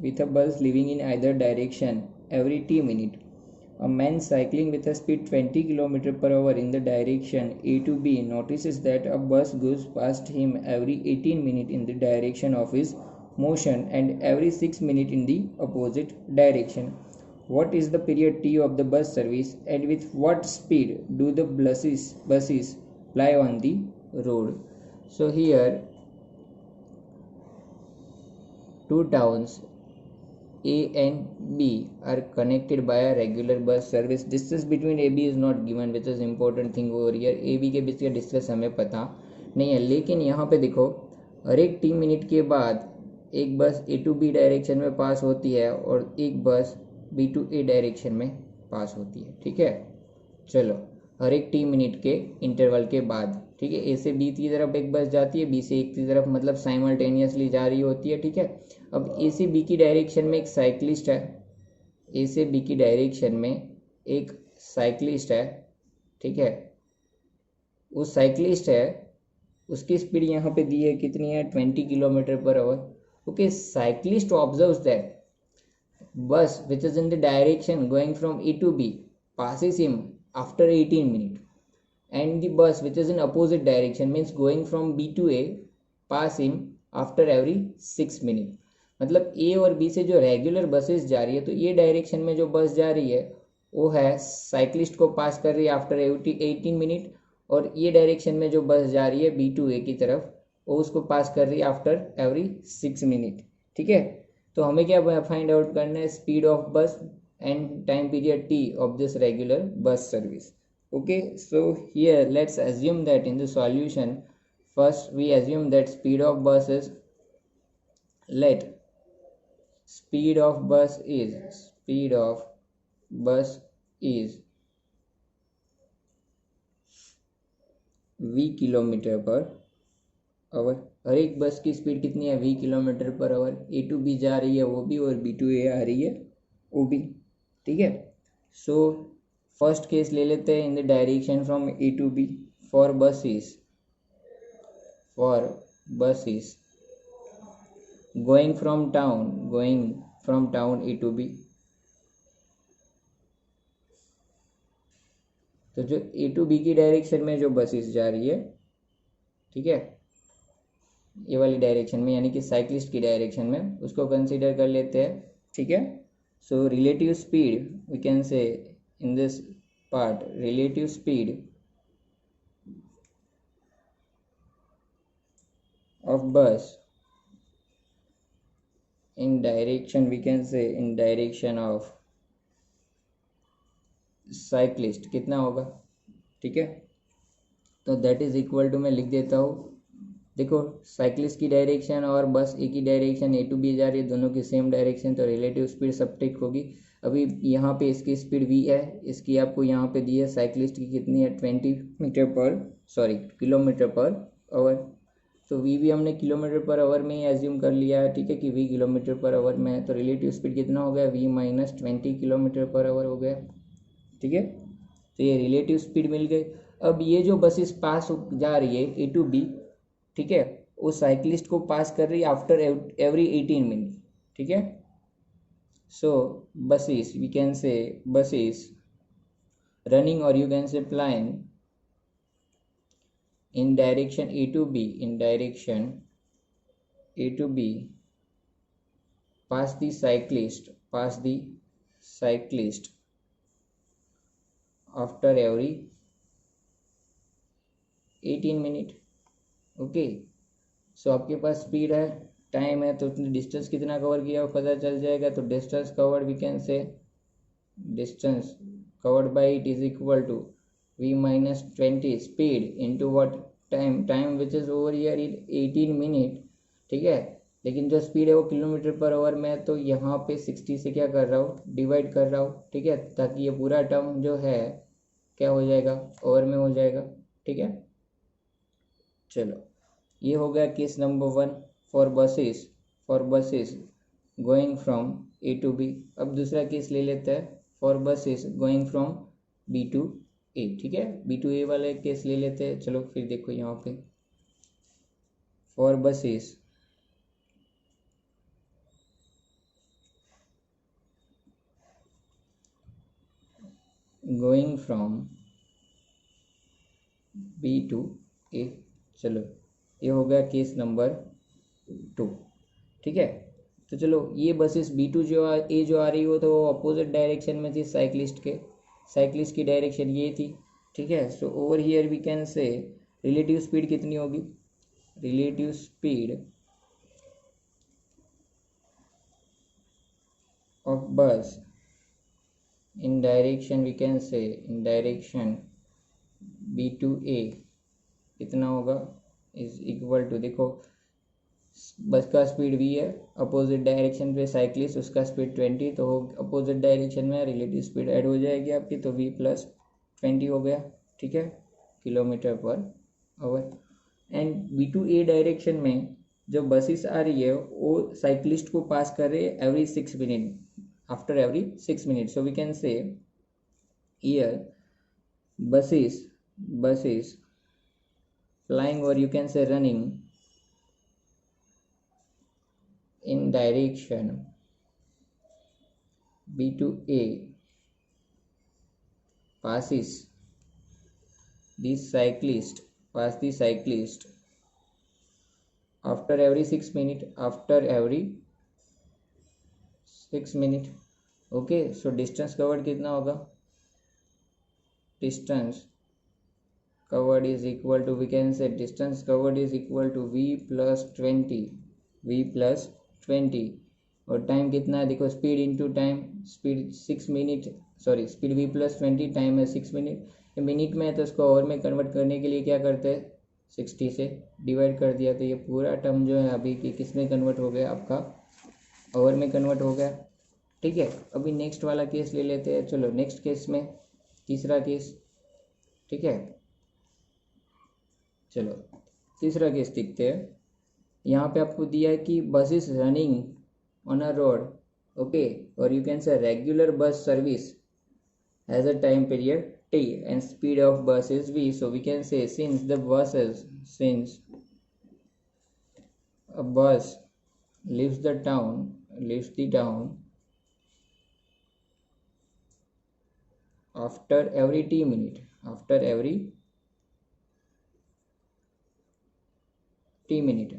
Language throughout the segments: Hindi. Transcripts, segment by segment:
with a bus leaving in either direction every t minute. A man cycling with a speed 20 km per hour in the direction A to B notices that a bus goes past him every 18 minutes in the direction of his motion and every 6 minutes in the opposite direction. What is the period T of the bus service, and with what speed do the buses ply on the road? So here two towns A and B are connected by a regular bus service. Distance between AB is not given, which is important thing over here. AB के बीच का डिस्टेंस हमें पता नहीं है, लेकिन यहाँ पे देखो हर एक 3 मिनट के बाद एक बस A to B डायरेक्शन में पास होती है और एक बस B to A डायरेक्शन में पास होती है। ठीक है, चलो हर एक 3 मिनट के इंटरवल के बाद, ठीक है। ए से बी की तरफ एक बस जाती है, बी से एक की तरफ, मतलब साइमल्टेनियसली जा रही होती है। ठीक है, अब ए से बी की डायरेक्शन में एक साइक्लिस्ट है, ए से बी की डायरेक्शन में एक साइक्लिस्ट है। ठीक है, उस साइक्लिस्ट है, उसकी स्पीड यहाँ पे दी है कितनी है, 20 kilometre per our. Okay, cyclist observes that bus which is in the direction going from A to B passes him after 18 minutes, and the bus which is in opposite direction means going from B to A pass him after every 6 minutes। मतलब A और B से जो रेगुलर बसेस जा रही है, तो ये डायरेक्शन में जो बस जा रही है वो है साइक्लिस्ट को पास कर रही है आफ्टर 18 मिनट, और ये डायरेक्शन में जो बस जा रही है B to A की तरफ वो उसको पास कर रही है आफ्टर एवरी 6 मिनट। ठीक है, तो हमें क्या फाइंड आउट करना है, स्पीड ऑफ बस and time period T of this regular bus service. Okay, so here let's assume that in the solution first we assume that speed of bus is, let speed of bus is v kilometre per hour. हर एक बस की स्पीड कितनी है, v kilometre per hour. A to B जा रही है वो भी, और बी टू ए आ रही है वो भी। ठीक है, सो फर्स्ट केस ले लेते हैं, in the direction from A to B for buses going from town A to B. तो जो ए टू बी की डायरेक्शन में जो बसेस जा रही है, ठीक है, ये वाली डायरेक्शन में यानी कि साइक्लिस्ट की डायरेक्शन में, उसको कंसीडर कर लेते हैं। ठीक है, so relative speed we can say in this part, relative speed of bus in direction, we can say in direction of cyclist कितना होगा। ठीक है, तो दैट इज इक्वल टू, मैं लिख देता हूँ, देखो साइक्लिस्ट की डायरेक्शन और बस ए की डायरेक्शन ए टू बी जा रही है, दोनों की सेम डायरेक्शन, तो रिलेटिव स्पीड सबट्रैक्ट होगी। अभी यहाँ पे इसकी स्पीड v है, इसकी आपको यहाँ पे दी है साइक्लिस्ट की कितनी है, 20 किलोमीटर पर आवर। तो v भी हमने किलोमीटर पर आवर में ही एज्यूम कर लिया है। ठीक है, कि v किलोमीटर पर आवर में है, तो रिलेटिव स्पीड कितना हो गया, v minus 20 kilometre per our हो गया। ठीक है, तो ये रिलेटिव स्पीड मिल गई। अब ये जो बसेस पास जा रही है ए टू बी, ठीक है, वो साइक्लिस्ट को पास कर रही है आफ्टर एवरी 18 मिनट। ठीक है, so buses, we can say buses running, और you can say plan in direction A to B, pass the cyclist after every 18 minute। Okay, सो आपके पास स्पीड है, टाइम है, तो डिस्टेंस कितना कवर किया वो पता चल जाएगा। तो distance covered, we can say distance covered by it is equal to v minus 20 speed into what time which is over here is 18 minute। ठीक है, लेकिन जो स्पीड है वो किलोमीटर पर आवर में है, तो यहाँ पे 60 से क्या कर रहा हूँ, डिवाइड कर रहा हूँ। ठीक है, ताकि ये पूरा टर्म जो है क्या हो जाएगा, ओवर में हो जाएगा। ठीक है, चलो ये हो गया case number 1 for buses going from A to B. अब दूसरा केस ले लेते हैं for buses going from B to A. ठीक है, बी टू ए वाले केस ले लेते हैं। चलो फिर देखो यहाँ पे for buses going from B to A. चलो ये हो गया केस नंबर 2, ठीक है। तो चलो ये बसेस B2 जो आ रही हो तो वो अपोजिट डायरेक्शन में थी साइक्लिस्ट की डायरेक्शन ये थी, ठीक है। So over here we can say relative speed कितनी होगी, relative speed of bus in direction, we can say in direction B2A कितना होगा, इज इक्वल टू, देखो बस का स्पीड v है, अपोजिट डायरेक्शन पे साइक्लिस्ट उसका स्पीड 20, तो अपोजिट डायरेक्शन में रिलेटिव स्पीड ऐड हो जाएगी आपकी, तो v प्लस 20 हो गया, ठीक है, kilometre per our. And B2A direction में जो बसेस आ रही है वो साइक्लिस्ट को पास कर रही है every 6 minute, after every 6 minute. So we can say here buses flying, or you can say running in direction B2A passes the cyclist after every 6 minute, okay। so distance covered कितना होगा, distance covered is equal to, we can say distance covered is equal to v plus 20, और टाइम कितना है, देखो speed into time, speed 6 minute, sorry speed v plus 20, time है 6 मिनट, मिनट में है तो इसको आवर में कन्वर्ट करने के लिए क्या करते हैं, 60 से डिवाइड कर दिया, तो ये पूरा टर्म जो है अभी कि किस में कन्वर्ट हो गया, आपका आवर में कन्वर्ट हो गया, ठीक है। अभी नेक्स्ट वाला केस ले लेते हैं, चलो नेक्स्ट केस में तीसरा केस, ठीक है। चलो तीसरा केस देखते हैं। यहाँ पे आपको दिया है कि bus is running on a road, okay, और you can say regular bus service has a time period t and speed of bus is v, so we can say since a bus leaves the town after every t minute,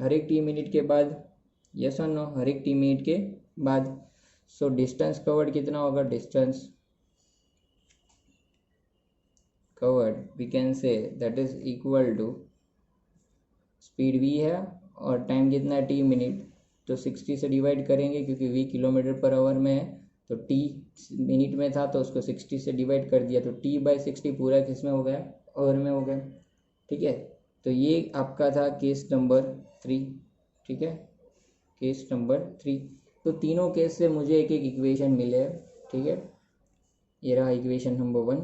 हर एक t मिनट के बाद, यस और नो, हर एक t मिनट के बाद। सो डिस्टेंस कवर्ड कितना होगा, distance covered we can say that is equal to speed v है और टाइम कितना है, t मिनट, तो 60 से डिवाइड करेंगे क्योंकि v किलोमीटर पर आवर में है, तो t मिनट में था तो उसको 60 से डिवाइड कर दिया, तो t/60 पूरा किस में हो गया, आवर में हो गया, ठीक है। तो ये आपका था केस नंबर 3, ठीक है, केस नंबर 3। तो तीनों केस से मुझे एक एक इक्वेशन मिले हैं, ठीक है। ये रहा इक्वेशन नंबर 1,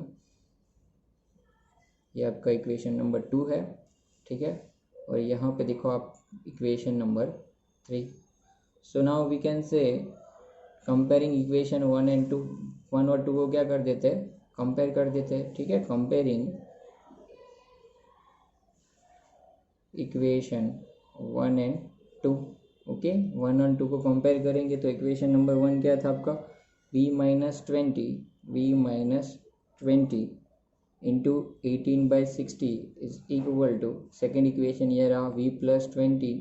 ये आपका इक्वेशन नंबर 2 है, ठीक है, और यहाँ पे देखो आप equation number 3। So now we can say comparing equation 1 and 2, 1 और 2 को क्या कर देते हैं, कंपेयर कर देते हैं, ठीक है। कंपेयरिंग इक्वेशन 1 एंड 2, ओके, 1 और 2 को कंपेयर करेंगे तो इक्वेशन नंबर 1 क्या था आपका, v minus 20 into 18/60 is equal to, second equation ये रहा v प्लस 20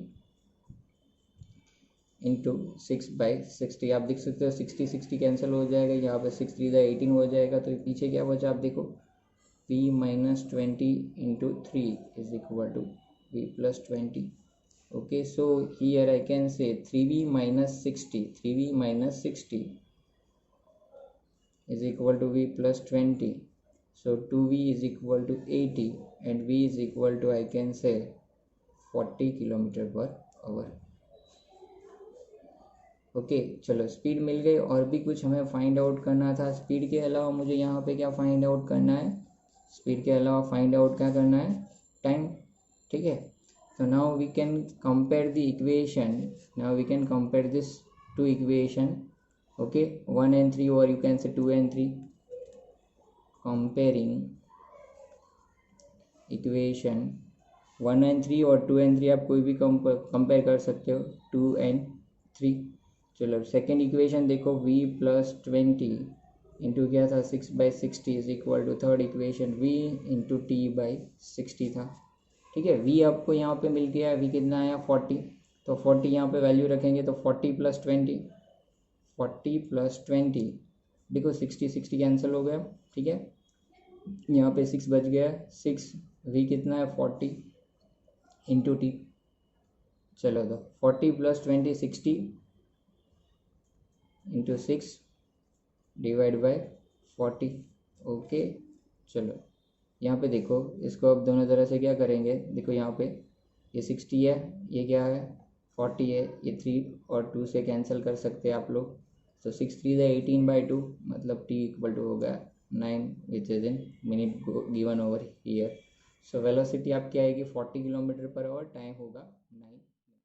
इंटू 6/60। आप देख सकते हो 60 कैंसिल हो जाएगा, यहाँ पे 6 3 18 हो जाएगा, तो पीछे क्या बचा आप देखो, v minus 20 into 3 is equal to v plus 20, okay. So here I can say 3v minus 60 is equal to v plus 20, so 2v is equal to 80 and v is equal to, I can say 40 km/h, okay. चलो स्पीड मिल गई, और भी कुछ हमें फाइंड आउट करना था। स्पीड के अलावा मुझे यहाँ पे क्या फाइंड आउट करना है, स्पीड के अलावा फाइंड आउट क्या करना है, टाइम, ठीक है। तो now we can compare the equation, now we can compare this two equation, okay, 1 and 3, or you can say 2 and 3, comparing equation 1 and 3 और 2 and 3 आप कोई भी कंपेयर कर सकते हो, 2 and 3। चलो सेकेंड इक्वेशन देखो, v प्लस 20 इंटू क्या था 6/60 is equal to third equation v into t/60 था। ठीक है, v आपको यहाँ पे मिल गया, v कितना आया 40, तो 40 यहाँ पे वैल्यू रखेंगे तो 40 + 20, 40 + 20, देखो 60 कैंसिल हो गया। ठीक है, यहाँ पे 6 बच गया, 6, v कितना है 40 इंटू टी, चलो तो 40 + 20 60 इंटू 6 /40। ओके, चलो यहाँ पे देखो, इसको अब दोनों तरह से क्या करेंगे, देखो यहाँ पे ये 60 है, ये क्या है 40 है, ये 3 और 2 से कैंसिल कर सकते हैं आप लोग, तो 6 3 18/2, मतलब t इक्वल टू हो गया 9 which is in minute given over here. So velocity आपकी आएगी 40 km/h, टाइम होगा